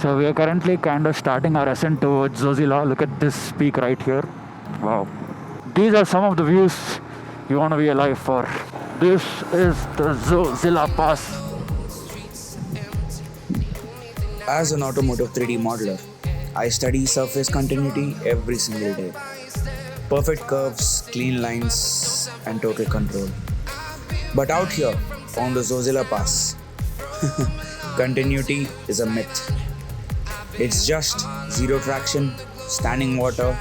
So we are currently kind of starting our ascent towards Zozilla. Look at this peak right here. Wow. These are some of the views you want to be alive for. This is the Zojila Pass. As an automotive 3D modeler, I study surface continuity every single day. Perfect curves, clean lines, and total control. But out here, on the Zojila Pass, continuity is a myth. It's just zero traction, standing water,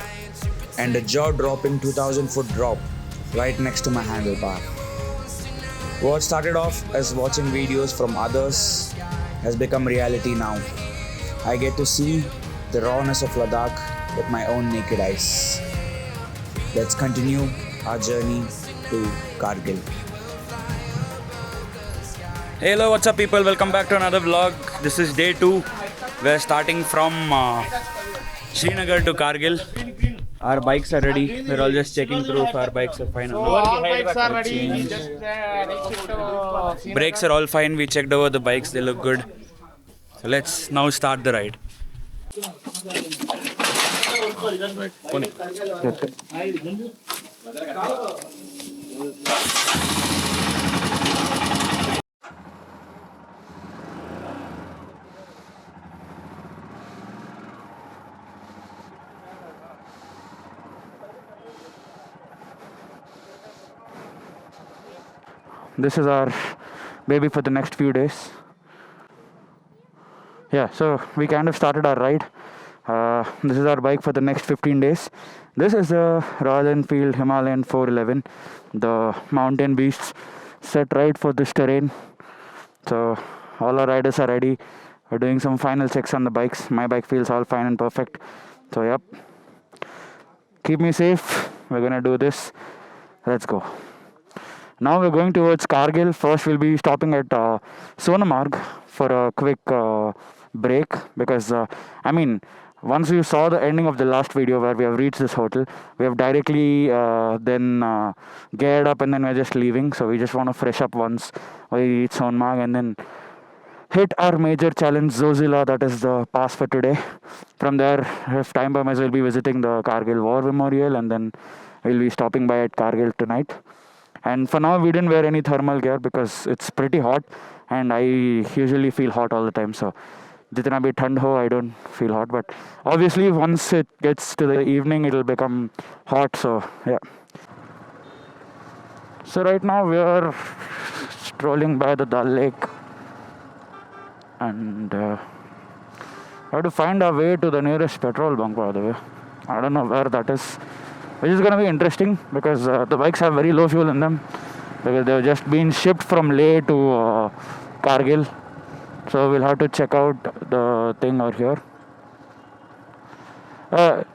and a jaw-dropping 2,000-foot drop right next to my handlebar. What started off as watching videos from others has become reality now. I get to see the rawness of Ladakh with my own naked eyes. Let's continue our journey to Kargil. Hey, hello, what's up people? Welcome back to another vlog. This is day 2. We're starting from Srinagar to Kargil. Our bikes are ready. We're all just checking through if our bikes are fine or not. All bikes are ready. Brakes are all fine. We checked over the bikes. They look good. So let's now start the ride. This is our baby for the next few days. Yeah, so we kind of started our ride. This is our bike for the next 15 days. This is the Royal Enfield Himalayan 411, the mountain beasts set right for this terrain. So all our riders are ready. We're doing some final checks on the bikes. My bike feels all fine and perfect. So yep, keep me safe. We're gonna do this. Let's go. Now we're going towards Kargil. First we'll be stopping at Sonamarg for a quick break because once you saw the ending of the last video where we have reached this hotel, we have directly then geared up and then we're just leaving. So we just want to fresh up once we reach Sonamarg and then hit our major challenge, Zozilla, that is the pass for today. From there, if time permits, we'll be visiting the Kargil War Memorial and then we'll be stopping by at Kargil tonight. And for now, we didn't wear any thermal gear because it's pretty hot and I usually feel hot all the time. So, jitna bhi thand ho, I don't feel hot. But obviously, once it gets to the evening, it'll become hot. So, yeah. So, right now, we are strolling by the Dal Lake. And we have to find our way to the nearest petrol bunk, by the way. I don't know where that is. Which is going to be interesting because the bikes have very low fuel in them because they've just been shipped from Leh to Kargil. So we'll have to check out the thing over here.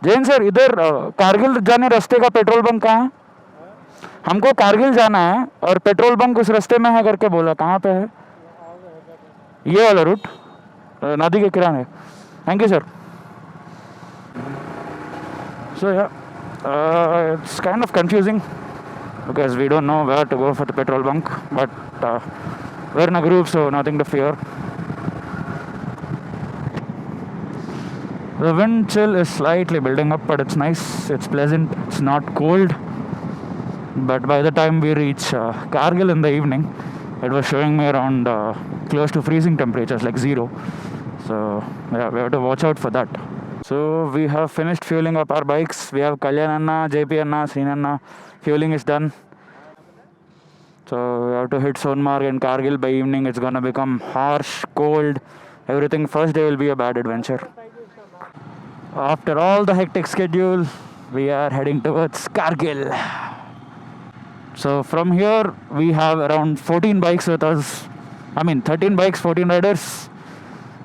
Jain sir इधर कारगिल जाने रास्ते का petrol bunk कहाँ है? हमको कारगिल जाना है और पेट्रोल बंक उस रास्ते में है करके बोला. कहाँ पे है? ये वाला रूट नदी के किनारे. Thank you sir. So yeah. It's kind of confusing because we don't know where to go for the petrol bunk, but we're in a group, so nothing to fear. The wind chill is slightly building up, but it's nice, it's pleasant, it's not cold. But by the time we reach Kargil in the evening, it was showing me around close to freezing temperatures, like 0. So yeah, we have to watch out for that. So we have finished fueling up our bikes. We have Kalyan Anna, JP Anna, Srinanna. Fueling is done. So we have to hit Sonamarg and Kargil by evening. It's gonna become harsh, cold, everything. First day will be a bad adventure. After all the hectic schedule, we are heading towards Kargil. So from here, we have around 14 bikes with us. 13 bikes, 14 riders.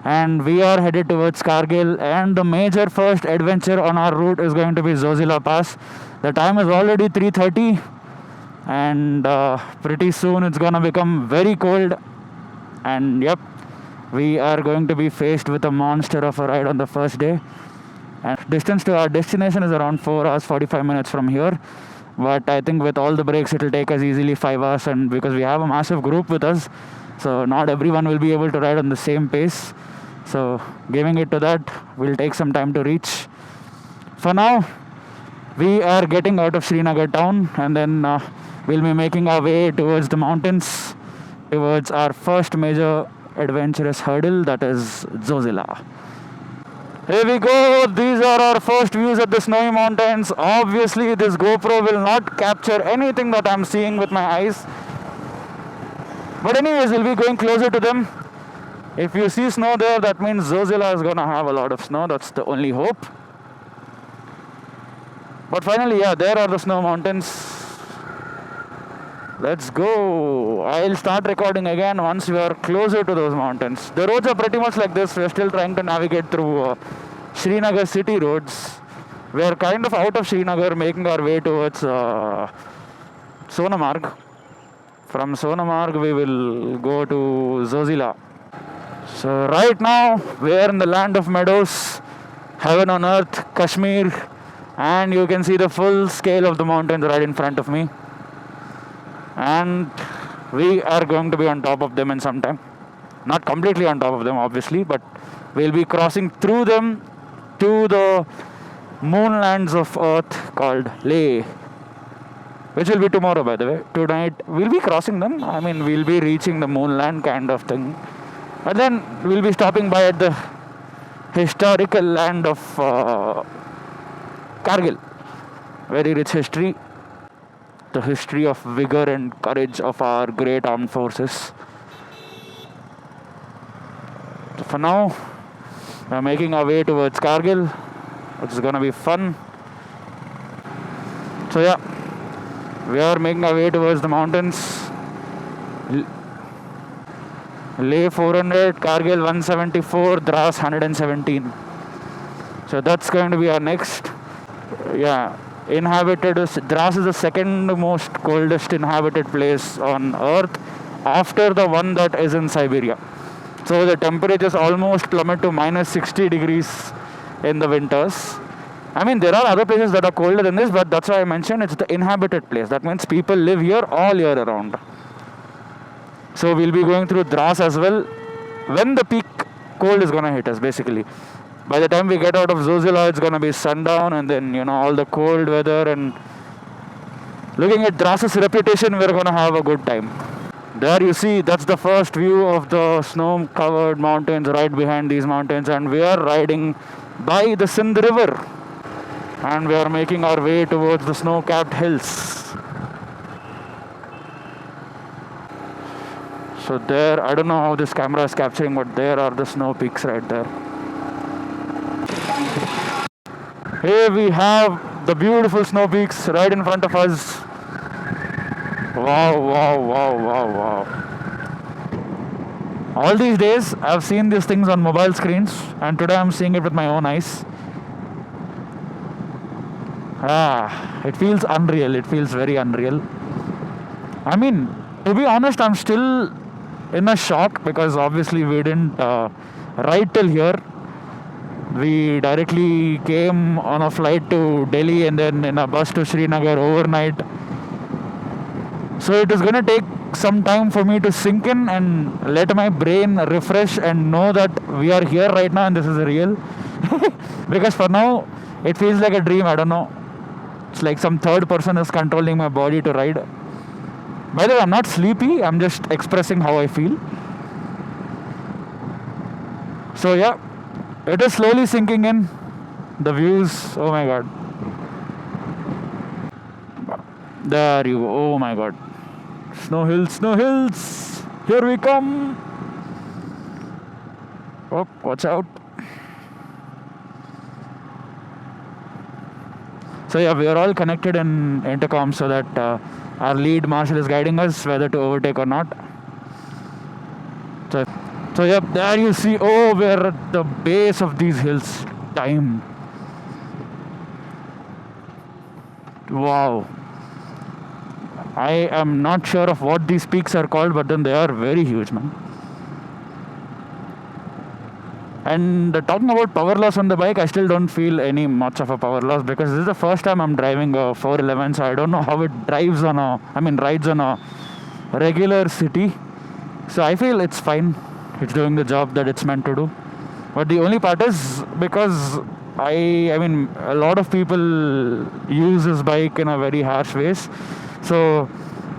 And we are headed towards Kargil, and the major first adventure on our route is going to be Zojila Pass. The time is already 3:30 and pretty soon it's gonna become very cold, and yep, we are going to be faced with a monster of a ride on the first day. And distance to our destination is around 4 hours 45 minutes from here, but I think with all the breaks it'll take us easily 5 hours, and because we have a massive group with us, So not everyone will be able to ride on the same pace. So giving it to that will take some time to reach. For now, we are getting out of Srinagar town, and then we'll be making our way towards the mountains, towards our first major adventurous hurdle, that is Zozilla. Here we go. These are our first views of the snowy mountains. Obviously, this GoPro will not capture anything that I'm seeing with my eyes. But anyways, we'll be going closer to them. If you see snow there, that means Zozilla is gonna have a lot of snow. That's the only hope. But finally, yeah, there are the snow mountains. Let's go. I'll start recording again once we are closer to those mountains. The roads are pretty much like this. We're still trying to navigate through Srinagar city roads. We're kind of out of Srinagar, making our way towards Sonamarg. From Sonamarg, we will go to Zozilla. So right now, we are in the land of meadows, heaven on earth, Kashmir, and you can see the full scale of the mountains right in front of me. And we are going to be on top of them in some time. Not completely on top of them, obviously, but we'll be crossing through them to the moonlands of earth called Leh, which will be tomorrow, by the way. Tonight we'll be crossing them. I mean, we'll be reaching the moonland kind of thing, and then we'll be stopping by at the historical land of Kargil. Very rich history. The history of vigor and courage of our great armed forces. So for now, we're making our way towards Kargil, which is gonna be fun. So yeah, we are making our way towards the mountains. Leh 400, Kargil 174, Dras 117. So that's going to be our next. Yeah. Inhabited, Dras is the second most coldest inhabited place on earth after the one that is in Siberia. So the temperatures almost plummet to minus 60 degrees in the winters. I mean, there are other places that are colder than this, but that's why I mentioned it's the inhabited place. That means people live here all year around. So we'll be going through Dras as well when the peak cold is gonna hit us, basically. By the time we get out of Zozilla, it's gonna be sundown, and then all the cold weather, and looking at Dras's reputation, we're gonna have a good time. There you see, that's the first view of the snow-covered mountains right behind these mountains, and we are riding by the Sindh River, and we are making our way towards the snow-capped hills. So there, I don't know how this camera is capturing, but there are the snow peaks right there. Here we have the beautiful snow peaks right in front of us. Wow, wow, wow, wow, wow. All these days, I've seen these things on mobile screens, and today I'm seeing it with my own eyes. It feels unreal. It feels very unreal. I mean, to be honest, I'm still in a shock because obviously we didn't ride till here. We directly came on a flight to Delhi and then in a bus to Srinagar overnight. So it is going to take some time for me to sink in and let my brain refresh and know that we are here right now and this is real. Because for now, it feels like a dream. I don't know. It's like some third person is controlling my body to ride. By the way, I'm not sleepy. I'm just expressing how I feel. So yeah, it is slowly sinking in. The views, oh my god. There you go, oh my god. Snow hills, here we come. Oh, watch out. So yeah, we are all connected in intercom so that our lead marshal is guiding us whether to overtake or not. So yep, there you see, oh, we're at the base of these hills. Time. Wow. I am not sure of what these peaks are called, but then they are very huge, man. And talking about power loss on the bike, I still don't feel any much of a power loss because this is the first time I'm driving a 411, so I don't know how it rides on a regular city. So I feel it's fine. It's doing the job that it's meant to do. But the only part is because I mean, a lot of people use this bike in a very harsh ways. So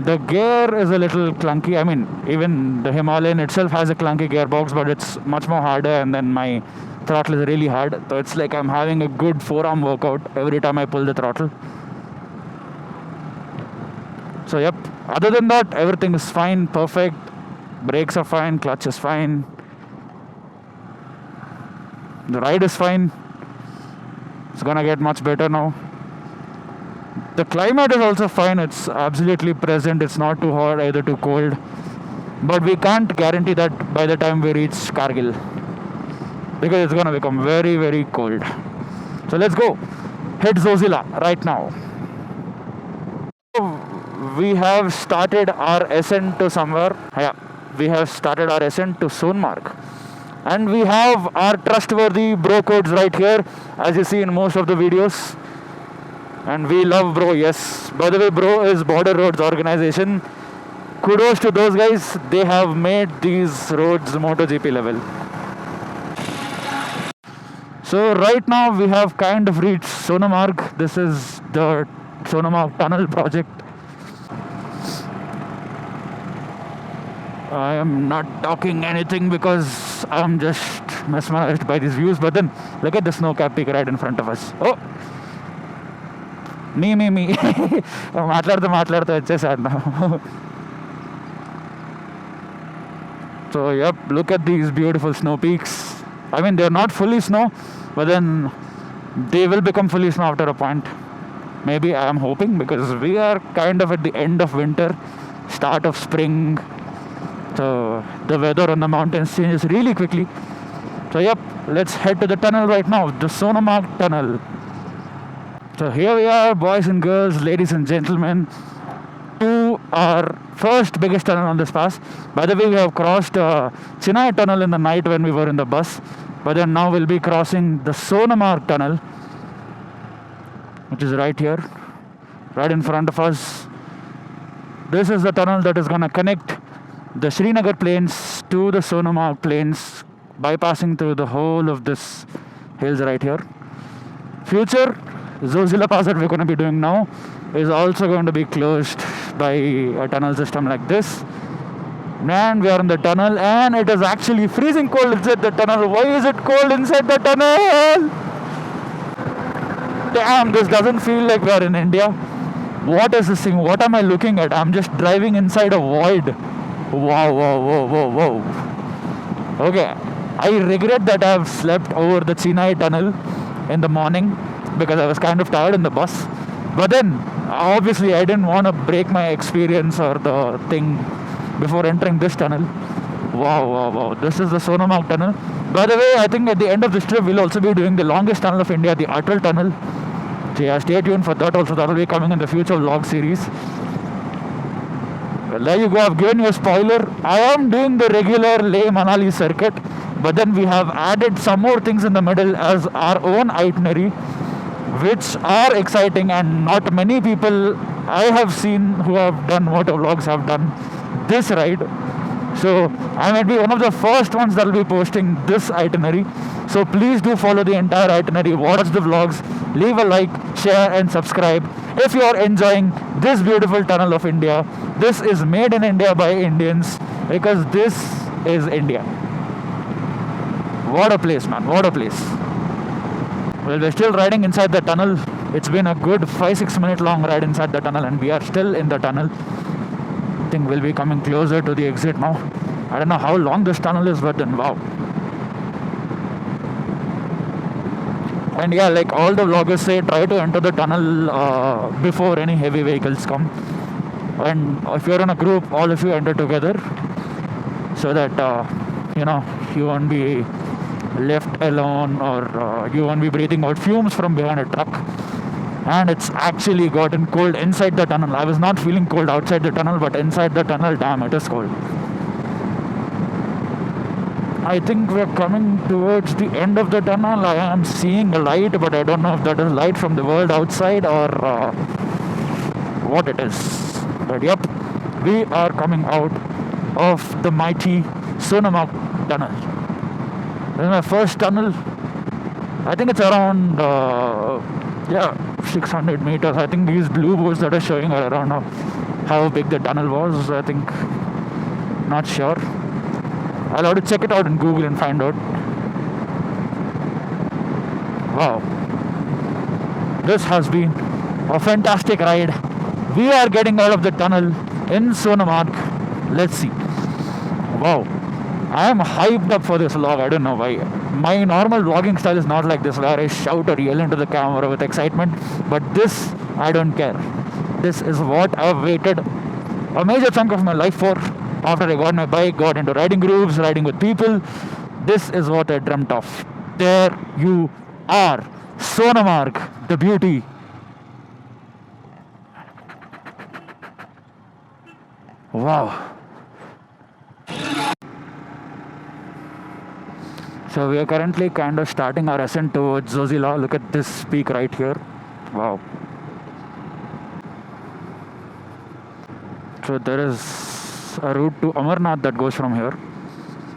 the gear is a little clunky. I mean, even the Himalayan itself has a clunky gearbox, but it's much more harder, and then my throttle is really hard. So it's like I'm having a good forearm workout every time I pull the throttle. So yep, other than that, everything is fine, perfect. Brakes are fine, clutch is fine. The ride is fine. It's gonna get much better now. The climate is also fine. It's absolutely present. It's not too hot, either too cold. But we can't guarantee that by the time we reach Kargil, because it's gonna become very, very cold. So let's go. Hit Zozilla right now. We have started our ascent to somewhere. Yeah, we have started our ascent to Sonamarg. And we have our trustworthy bro codes right here, as you see in most of the videos. And we love bro, yes. By the way, bro is Border Roads organization. Kudos to those guys. They have made these roads MotoGP level. So right now we have kind of reached Sonamarg. This is the Sonamarg tunnel project. I am not talking anything because I'm just mesmerized by these views. But then look at the snow cap peak right in front of us. Oh, me. మాట్లాడుతూ వచ్చేసాను now. So yep, look at these beautiful snow peaks. I mean, they're not fully snow, but then they will become fully snow after a point. Maybe, I am hoping, because we are kind of at the end of winter, start of spring. So the weather on the mountains changes really quickly. So yep, let's head to the tunnel right now, the Sonamarg tunnel. So here we are, boys and girls, ladies and gentlemen, to our first biggest tunnel on this pass. By the way, we have crossed Chennai tunnel in the night when we were in the bus, but then now we'll be crossing the Sonamarg tunnel, which is right here, right in front of us. This is the tunnel that is going to connect the Srinagar plains to the Sonamarg plains, bypassing through the whole of this hills right here. Future Zojila Pass that we're going to be doing now is also going to be closed by a tunnel system like this. Man, we are in the tunnel and it is actually freezing cold inside the tunnel. Why is it cold inside the tunnel? Damn, this doesn't feel like we are in India. What is this thing? What am I looking at? I'm just driving inside a void. Wow. Okay, I regret that I have slept over the Chennai tunnel in the morning because I was kind of tired in the bus. But then, obviously, I didn't want to break my experience or the thing before entering this tunnel. Wow. This is the Sonamarg tunnel. By the way, I think at the end of this trip, we'll also be doing the longest tunnel of India, the Atal tunnel. So yeah, stay tuned for that also. That will be coming in the future vlog series. Well, there you go. I've given you a spoiler. I am doing the regular Leh-Manali circuit, but then we have added some more things in the middle as our own itinerary, which are exciting, and not many people I have seen who have done motovlogs have done this ride. So I might be one of the first ones that will be posting this itinerary. So please do follow the entire itinerary, watch the vlogs, leave a like, share and subscribe if you are enjoying this beautiful tunnel of India. This is made in India by Indians, because this is India. What a place, man, what a place. Well, we're still riding inside the tunnel. It's been a good 5-6 minute long ride inside the tunnel, and we are still in the tunnel. I think we'll be coming closer to the exit now. I don't know how long this tunnel is, but then wow. And yeah, like all the vloggers say, try to enter the tunnel before any heavy vehicles come. And if you're in a group, all of you enter together, so that you won't be left alone, or you won't be breathing out fumes from behind a truck. And it's actually gotten cold inside the tunnel. I was not feeling cold outside the tunnel, but inside the tunnel, damn, it is cold. I think we're coming towards the end of the tunnel. I am seeing a light, but I don't know if that is light from the world outside or what it is. But yep, we are coming out. of the mighty Sonamarg tunnel. This is my first tunnel. I think it's around 600 meters. I think these blue boards that are showing are around how big the tunnel was. I think, not sure. I'll have to check it out in Google and find out. Wow, this has been a fantastic ride. We are getting out of the tunnel in Sonamarg. Let's see. Wow, I am hyped up for this vlog. I don't know why. My normal vlogging style is not like this, where I shout or yell into the camera with excitement. But this, I don't care. This is what I've waited a major chunk of my life for. After I got my bike, got into riding groups, riding with people. This is what I dreamt of. There you are. Sonamarg, the beauty. Wow. So we are currently kind of starting our ascent towards Zozilla. Look at this peak right here. Wow. So there is a route to Amarnath that goes from here.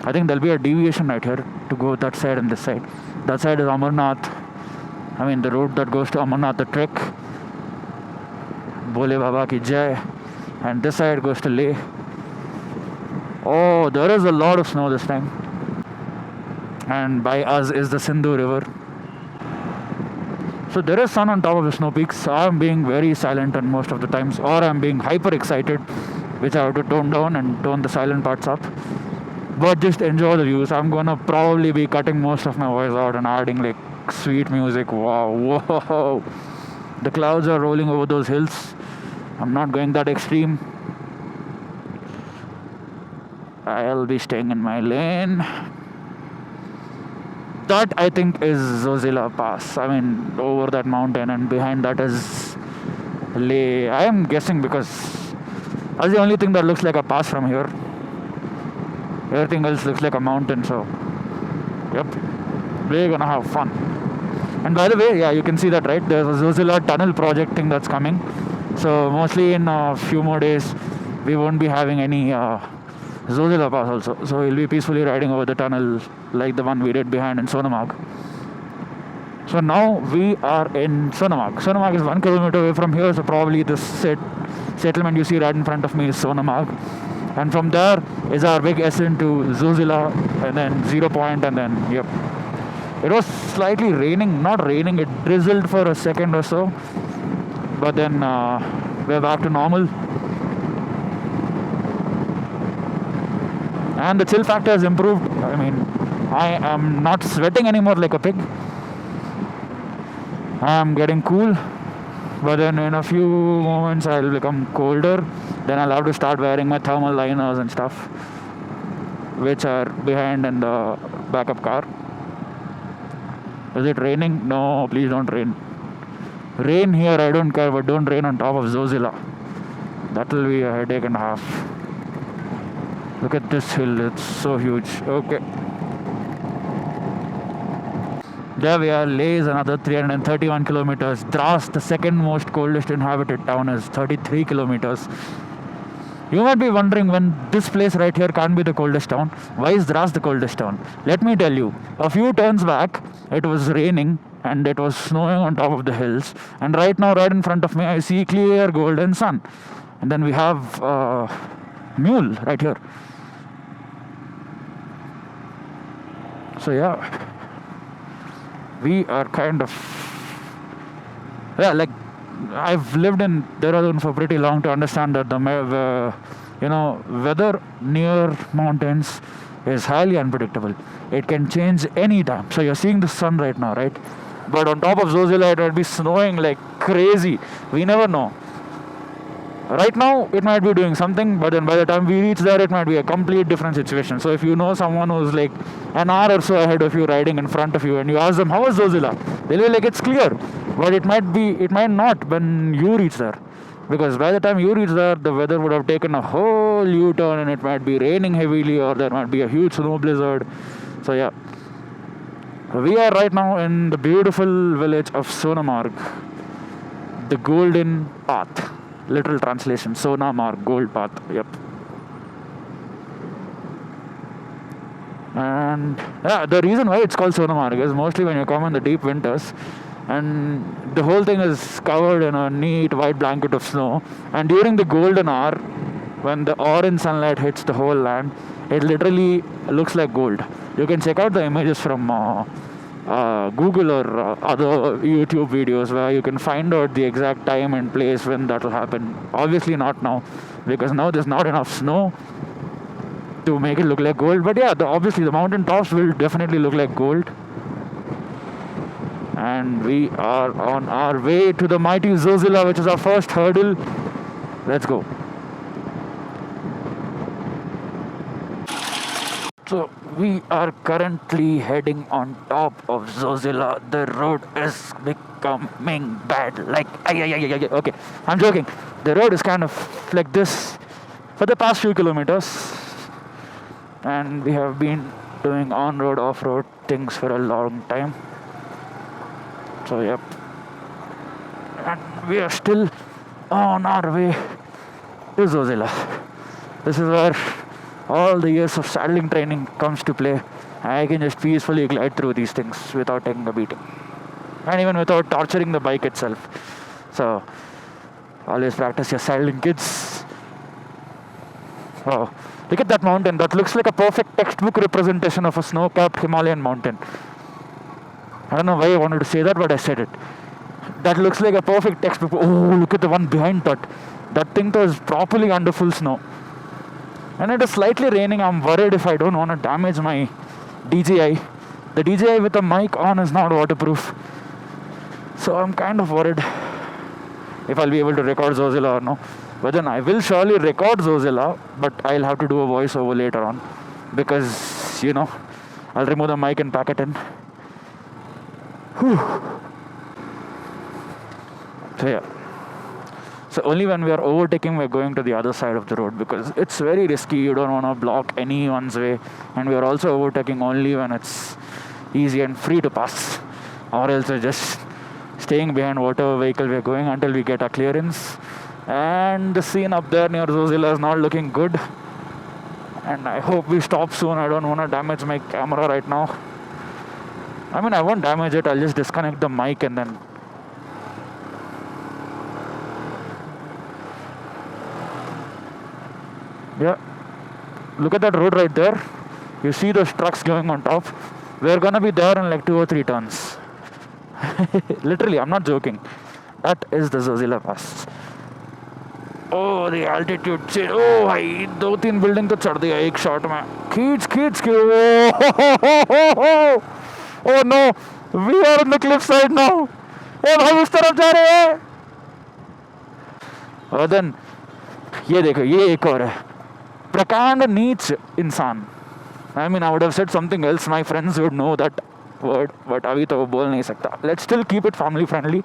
I think there'll be a deviation right here to go that side and this side. That side is Amarnath. I mean the route that goes to Amarnath, the trek. Bole Baba ki jai. And this side goes to Leh. Oh, there is a lot of snow this time. And by us is the Sindhu river. So there is sun on top of the snow peaks. I'm being very silent on most of the times, or I'm being hyper excited, which I have to tone down and tone the silent parts up. But just enjoy the views. I'm gonna probably be cutting most of my voice out and adding like sweet music. Wow, whoa. The clouds are rolling over those hills. I'm not going that extreme. I'll be staying in my lane. That I think is Zojila Pass. I mean, over that mountain, and behind that is Leh. I am guessing because that's the only thing that looks like a pass from here. Everything else looks like a mountain, so yep, we're gonna have fun. And by the way, yeah, you can see that, right? There's a Zozilla tunnel project thing that's coming. So mostly in a few more days, we won't be having any Zojila Pass also. So we'll be peacefully riding over the tunnel like the one we did behind in Sonamarg. So now we are in Sonamarg. Sonamarg is 1 kilometer away from here, so probably this settlement you see right in front of me is Sonamarg. And from there is our big ascent to Zozilla, and then 0 point, and then yep. It was slightly raining, not raining, it drizzled for a second or so. But then we're back to normal. And the chill factor has improved. I mean, I am not sweating anymore like a pig. I am getting cool. But then in a few moments I'll become colder. Then I'll have to start wearing my thermal liners and stuff, which are behind in the backup car. Is it raining? No, please don't rain. Rain here, I don't care, but don't rain on top of Zozilla. That will be a headache and a half. Look at this hill, it's so huge. Okay. There we are. Leh is another 331 kilometers. Dras, the second most coldest inhabited town, is 33 kilometers. You might be wondering when this place right here can't be the coldest town. Why is Dras the coldest town? Let me tell you. A few turns back, it was raining and it was snowing on top of the hills. And right now, right in front of me, I see clear golden sun. And then we have Mule right here. So yeah, we are kind of, like, I've lived in Dehradun for pretty long to understand that the weather near mountains is highly unpredictable. It can change any time. So you're seeing the sun right now, right? But on top of Zozilla, it might be snowing like crazy. We never know. Right now, it might be doing something, but then by the time we reach there, it might be a complete different situation. So if you know someone who's like an hour or so ahead of you riding in front of you, and you ask them, how is Zozilla? They'll be like, it's clear. But it might not when you reach there. Because by the time you reach there, the weather would have taken a whole U-turn, and it might be raining heavily, or there might be a huge snow blizzard. So yeah. We are right now in the beautiful village of Sonamarg. The Golden Path. Literal translation, Sonamarg, Gold Path. Yep. And yeah, the reason why it's called Sonamarg is mostly when you come in the deep winters, and the whole thing is covered in a neat white blanket of snow. And during the golden hour, when the orange sunlight hits the whole land, it literally looks like gold. You can check out the images from Google or other YouTube videos where you can find out the exact time and place when that will happen. Obviously not now, because now there's not enough snow to make it look like gold. But yeah, obviously the mountain tops will definitely look like gold. And we are on our way to the mighty Zozilla, which is our first hurdle. Let's go. So we are currently heading on top of Zozilla. The road is becoming bad. Like, okay, I'm joking. The road is kind of like this for the past few kilometers. And we have been doing on-road, off-road things for a long time. So yep. And we are still on our way to Zozilla. This is where all the years of saddling training comes to play. I can just peacefully glide through these things without taking a beating. And even without torturing the bike itself. So, always practice your saddling, kids. Oh, look at that mountain. That looks like a perfect textbook representation of a snow-capped Himalayan mountain. I don't know why I wanted to say that, but I said it. That looks like a perfect textbook. Oh, look at the one behind that. That thing is properly under full snow. And it is slightly raining. I'm worried if I don't want to damage my DJI. The DJI with the mic on is not waterproof. So I'm kind of worried if I'll be able to record Zozilla or no. But then I will surely record Zozilla, but I'll have to do a voiceover later on. Because, you know, I'll remove the mic and pack it in. Whew. So yeah. So only when we are overtaking, we're going to the other side of the road, because it's very risky. You don't want to block anyone's way. And we are also overtaking only when it's easy and free to pass. Or else we're just staying behind whatever vehicle we're going until we get our clearance. And the scene up there near Zozilla is not looking good. And I hope we stop soon. I don't want to damage my camera right now. I mean, I won't damage it. I'll just disconnect the mic and then... Yeah. Look at that road right there. You see those trucks going on top. We're gonna be there in like 2 or 3 turns. Literally, I'm not joking. That is the Zojila Pass. Oh, the altitude change. Oh, भाई 2-3 building तो चढ़ दिया एक shot में. खींच के. Oh no, we are on the cliff side now. Oh भाई उस तरफ जा रहे हैं. और then ये देखो, ये एक और है. प्रकांड नीच इंसान. I mean, I would have said something else. My friends would know that word, but अभी तो वो बोल नहीं सकता. Let's still keep it family friendly.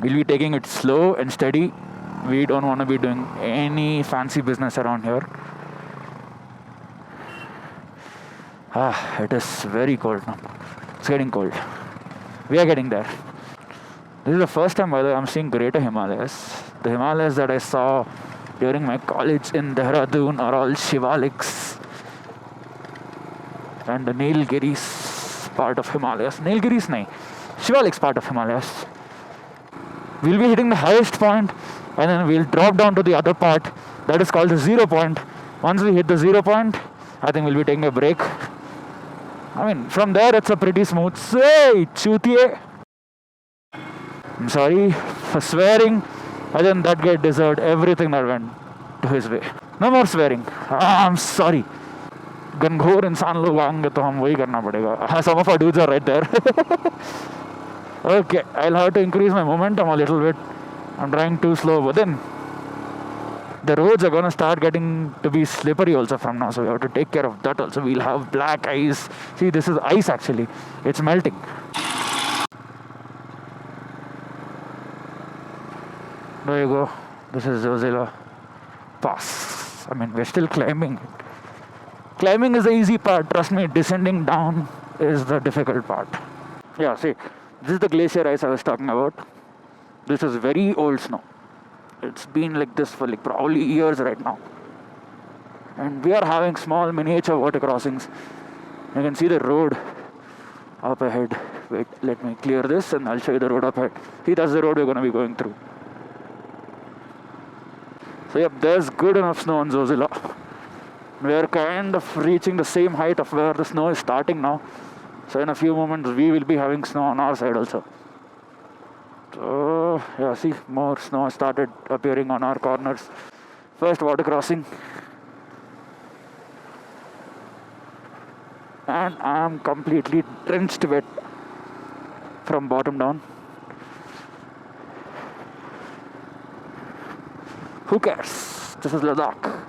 We'll be taking it slow and steady. We don't want to be doing any fancy business around here. It is very cold now. It's getting cold. We are getting there. This is the first time, by the way, I'm seeing greater Himalayas. The Himalayas that I saw during my college in Dehradun are all Shivaliks. And the Nilgiris part of Himalayas. Nilgiris nahi. Shivaliks part of Himalayas. We'll be hitting the highest point and then we'll drop down to the other part. That is called the 0 point. Once we hit the 0 point, I think we'll be taking a break. I mean, from there it's a pretty smooth. Hey, chutiye. I'm sorry for swearing. And then that guy deserved everything that went to his way. No more swearing. I'm sorry. गनघोर इंसान लोग आएंगे तो हम वही करना पड़ेगा. Some of our dudes are right there. Okay, I'll have to increase my momentum a little bit. I'm trying too slow, but then the roads are gonna start getting to be slippery also from now, so we have to take care of that also. We'll have black ice. See, this is ice actually. It's melting. There you go. This is Zojila Pass. I mean, we're still climbing. Climbing is the easy part. Trust me, descending down is the difficult part. Yeah, see. This is the glacier ice I was talking about. This is very old snow. It's been like this for like probably years right now. And we are having small miniature water crossings. You can see the road up ahead. Wait, let me clear this and I'll show you the road up ahead. See, that's the road we're going to be going through. So yep, there's good enough snow on Zozilla. We're kind of reaching the same height of where the snow is starting now. So in a few moments we will be having snow on our side also. So yeah, see, more snow has started appearing on our corners. First water crossing. And I'm completely drenched wet from bottom down. Who cares? This is Ladakh.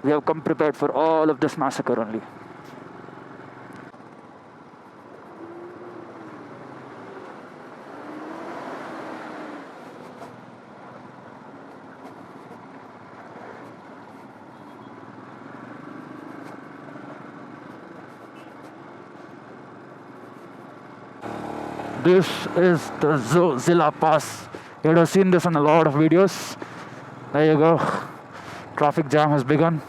We have come prepared for all of this massacre only. This is the Zojila Pass. You would have seen this in a lot of videos. There you go. Traffic jam has begun.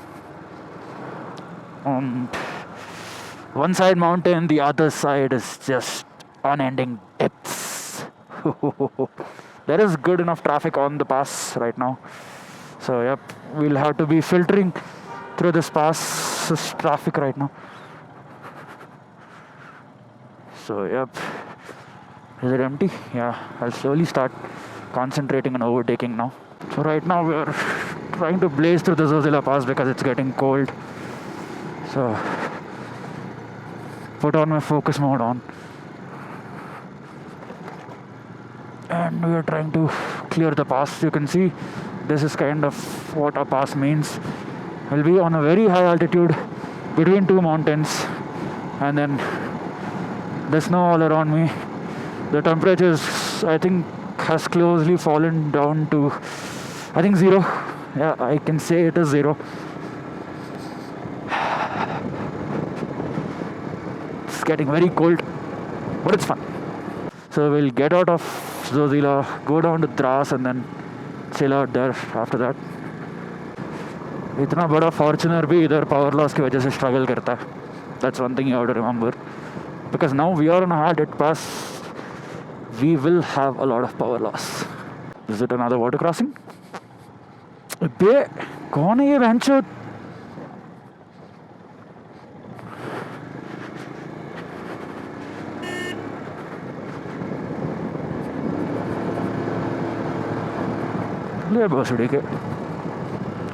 One side mountain, the other side is just unending depths. There is good enough traffic on the pass right now. So yep, we'll have to be filtering through this pass. This traffic right now. So yep. Is it empty? Yeah, I'll slowly start concentrating on overtaking now. So right now we're trying to blaze through the Zojila Pass because it's getting cold. So put on my focus mode on. And we're trying to clear the pass. You can see this is kind of what a pass means. We'll be on a very high altitude between two mountains, and then the snow all around me. The temperature is, I think, has closely fallen down to, I think, 0. Yeah, I can say it is 0. It's getting very cold, but it's fun. So we'll get out of Zozilla, go down to Dras, and then chill out there after that. इतना बड़ा Fortuner भी इधर power loss की वजह से struggle करता है. That's one thing you have to remember. Because now we are on a hard hit pass, we will have a lot of power loss. Is it another water crossing? बे कौन है ये बहनचोद? ले बस उड़ी के.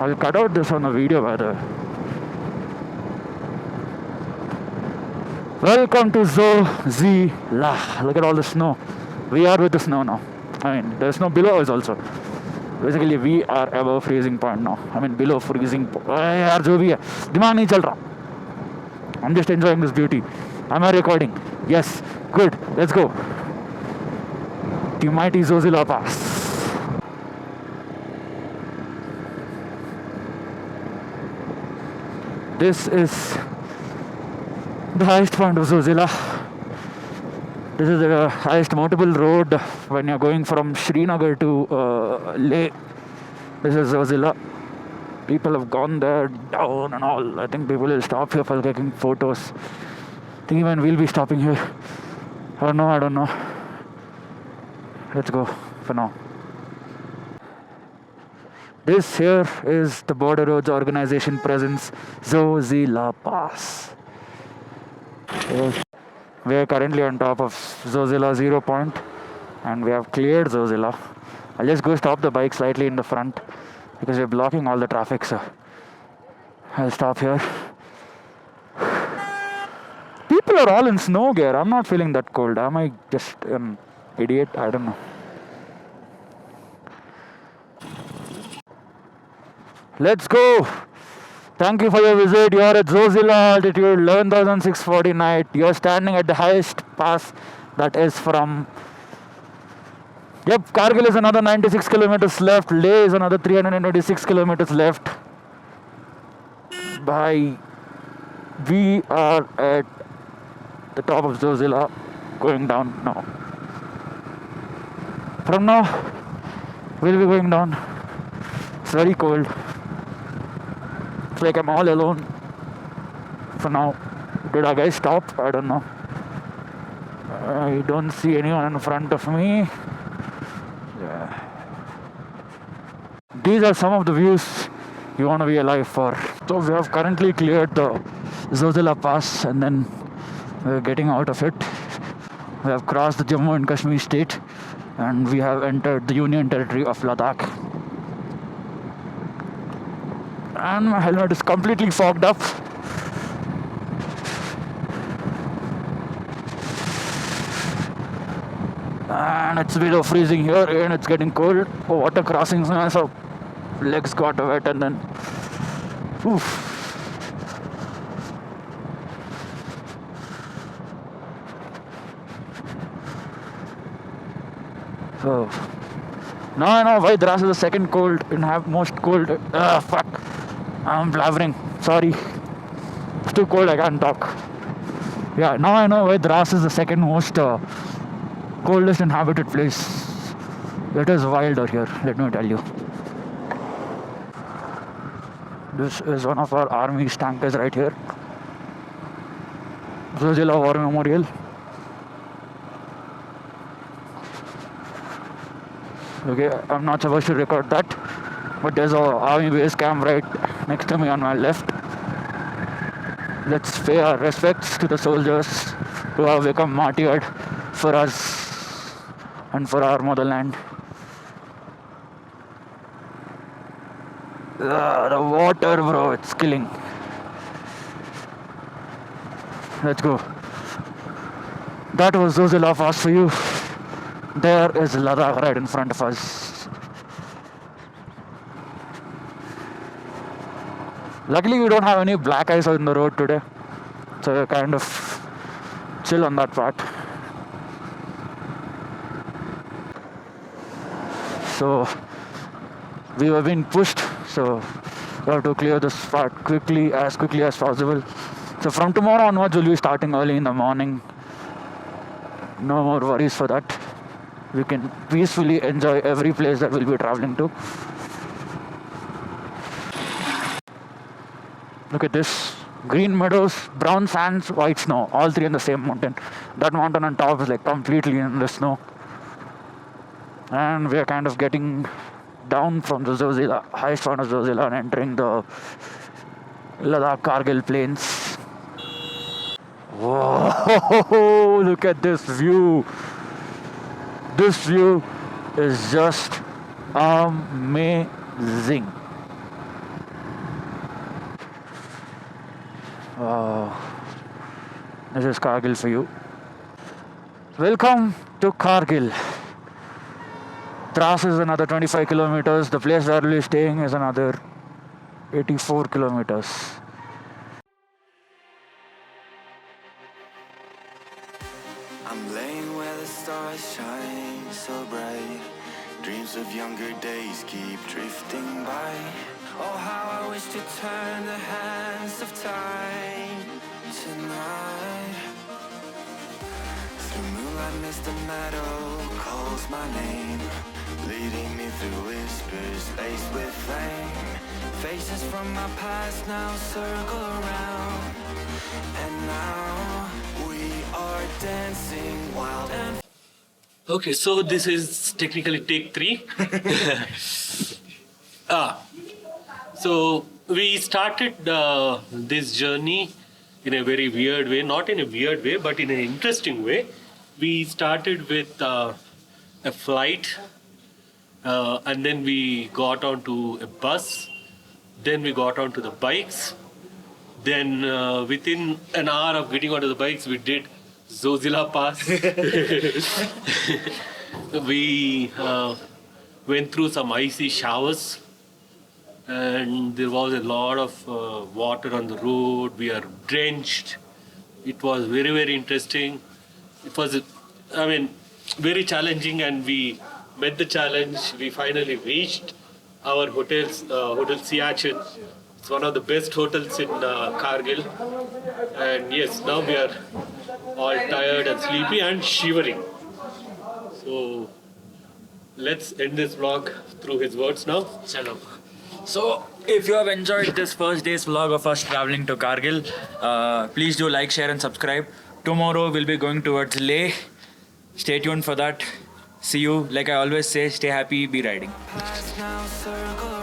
I'll cut out this on the video by the way. Welcome to Zozilla. Look at all the snow. We are with the snow now. I mean, there's snow below us also. Basically, we are above freezing point now. I mean, below freezing point. यार जो भी है, दिमाग नहीं चल रहा. I'm just enjoying this beauty. Am I recording? Yes. Good. Let's go. The mighty Zojila Pass. This is the highest point of Zozilla. This is the highest motorable road when you're going from Srinagar to Leh. This is Zozilla. People have gone there down and all. I think people will stop here for taking photos. I think even we'll be stopping here. I don't know. Let's go for now. This here is the Border Roads Organization presence, Zojila Pass. We are currently on top of Zozilla 0 point, and we have cleared Zozilla. I'll just go stop the bike slightly in the front because we're blocking all the traffic, so I'll stop here. People are all in snow gear. I'm not feeling that cold. Am I just an idiot? I don't know. Let's go. Thank you for your visit. You are at Zozilla altitude 11,649. You are standing at the highest pass that is from... Yep, Kargil is another 96 kilometers left. Leh is another 326 kilometers left. We are at the top of Zozilla, going down now. From now, we'll be going down. It's very cold. like I'm all alone for now. Did our guys stop? I don't know. I don't see anyone in front of me. Yeah. These are some of the views you want to be alive for. So we have currently cleared the Zojila Pass and then we're getting out of it. We have crossed the Jammu and Kashmir state and we have entered the Union Territory of Ladakh. And my helmet is completely fogged up. And it's below freezing here and it's getting cold. Oh, water crossings now, so legs got wet and then oof. So now I know why Dras is the second cold and have most cold. Fuck. I'm blabbering. Sorry. It's too cold, I can't talk. Yeah, now I know why Dras is the second most coldest inhabited place. It is wilder here, let me tell you. This is one of our army's tankers right here. Zojila War Memorial. Okay, I'm not supposed to record that, but there's a army base camp right next to me on my left. Let's pay our respects to the soldiers who have become martyred for us and for our motherland. The water, bro, it's killing. Let's go. That was Zojila Pass for you. There is Ladakh right in front of us. Luckily, we don't have any black ice on the road today, so we're kind of chill on that part. So we were being pushed, so we have to clear this part as quickly as possible. So from tomorrow onwards, we'll be starting early in the morning. No more worries for that. We can peacefully enjoy every place that we'll be traveling to. Look at this. Green meadows, brown sands, white snow. All three in the same mountain. That mountain on top is like completely in the snow. And we're kind of getting down from the Zozilla, highest one of Zozilla, and entering the Ladakh Kargil plains. Whoa, look at this view. This view is just amazing. This is Kargil for you. Welcome to Kargil. Dras is another 25 kilometers. The place where we'll be staying is another 84 kilometers. I'm laying where the stars shine so bright. Dreams of younger days keep drifting by. Oh, how I wish to turn the hands of time tonight. Through moonlight, mist and meadow calls my name, leading me through whispers laced with flame. Faces from my past now circle around, and now we are dancing wild and... Okay, so this is technically take 3. So we started this journey in a very weird way, not in a weird way, but in an interesting way. We started with a flight, and then we got onto a bus, then we got onto the bikes. Then within an hour of getting onto the bikes, we did Zojila Pass. We went through some icy showers, and there was a lot of water on the road. We are drenched. It was very, very interesting. It was, very challenging, and we met the challenge. We finally reached our hotels, Hotel Siachen. It's one of the best hotels in Kargil. And yes, now we are all tired and sleepy and shivering. So let's end this vlog through his words now. Chalo. So If you have enjoyed this first day's vlog of us traveling to Kargil, please do like, share and subscribe. Tomorrow we'll be going towards Leh. Stay tuned for that. See you. Like I always say, stay happy, be riding. Past now circle